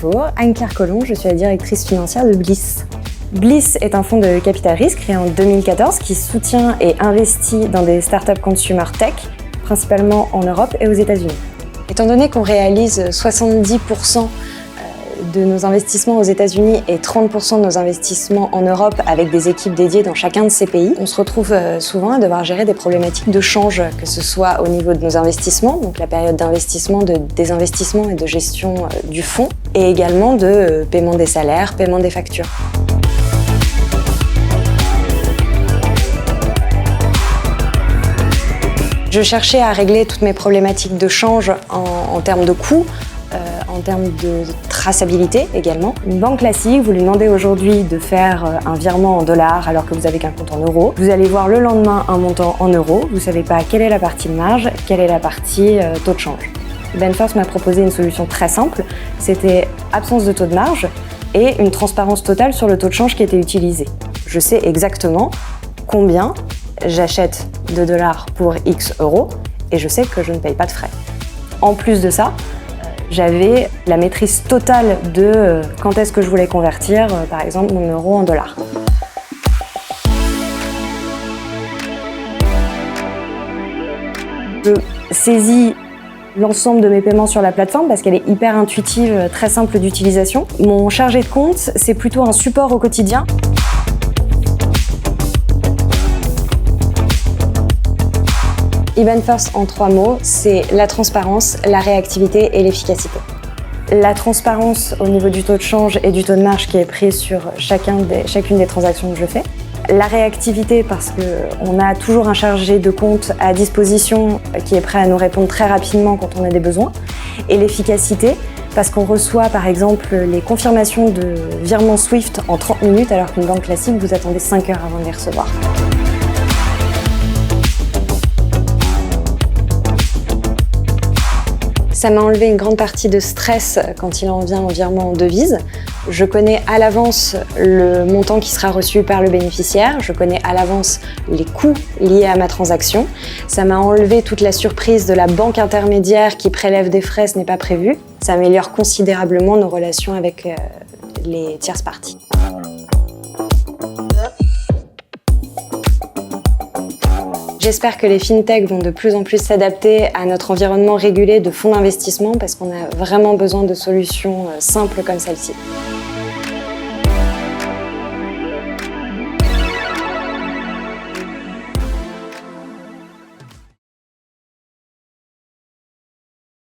Bonjour, Anne-Claire Collomb, je suis la directrice financière de Bliss. Bliss est un fonds de capital risque créé en 2014 qui soutient et investit dans des startups consumer tech, principalement en Europe et aux États-Unis. Étant donné qu'on réalise 70% de nos investissements aux États-Unis et 30% de nos investissements en Europe avec des équipes dédiées dans chacun de ces pays, on se retrouve souvent à devoir gérer des problématiques de change, que ce soit au niveau de nos investissements, donc la période d'investissement, de désinvestissement et de gestion du fonds, et également de paiement des salaires, paiement des factures. Je cherchais à régler toutes mes problématiques de change en termes de coûts, en termes de traçabilité également. Une banque classique, vous lui demandez aujourd'hui de faire un virement en dollars alors que vous avez qu'un compte en euros. Vous allez voir le lendemain un montant en euros, vous ne savez pas quelle est la partie de marge, quelle est la partie taux de change. Benfirst m'a proposé une solution très simple, c'était absence de taux de marge et une transparence totale sur le taux de change qui était utilisé. Je sais exactement combien j'achète de dollars pour X euros et je sais que je ne paye pas de frais. En plus de ça, j'avais la maîtrise totale de quand est-ce que je voulais convertir, par exemple, mon euro en dollars. Je saisis l'ensemble de mes paiements sur la plateforme parce qu'elle est hyper intuitive, très simple d'utilisation. Mon chargé de compte, c'est plutôt un support au quotidien. Benfirst, en 3 mots, c'est la transparence, la réactivité et l'efficacité. La transparence au niveau du taux de change et du taux de marge qui est pris sur chacune des transactions que je fais. La réactivité parce qu'on a toujours un chargé de compte à disposition qui est prêt à nous répondre très rapidement quand on a des besoins. Et l'efficacité parce qu'on reçoit par exemple les confirmations de virement Swift en 30 minutes alors qu'une banque classique, vous attendez 5 heures avant de les recevoir. Ça m'a enlevé une grande partie de stress quand il en vient au virement en devise. Je connais à l'avance le montant qui sera reçu par le bénéficiaire, je connais à l'avance les coûts liés à ma transaction. Ça m'a enlevé toute la surprise de la banque intermédiaire qui prélève des frais, ce n'est pas prévu. Ça améliore considérablement nos relations avec les tierces parties. J'espère que les fintechs vont de plus en plus s'adapter à notre environnement régulé de fonds d'investissement parce qu'on a vraiment besoin de solutions simples comme celle-ci.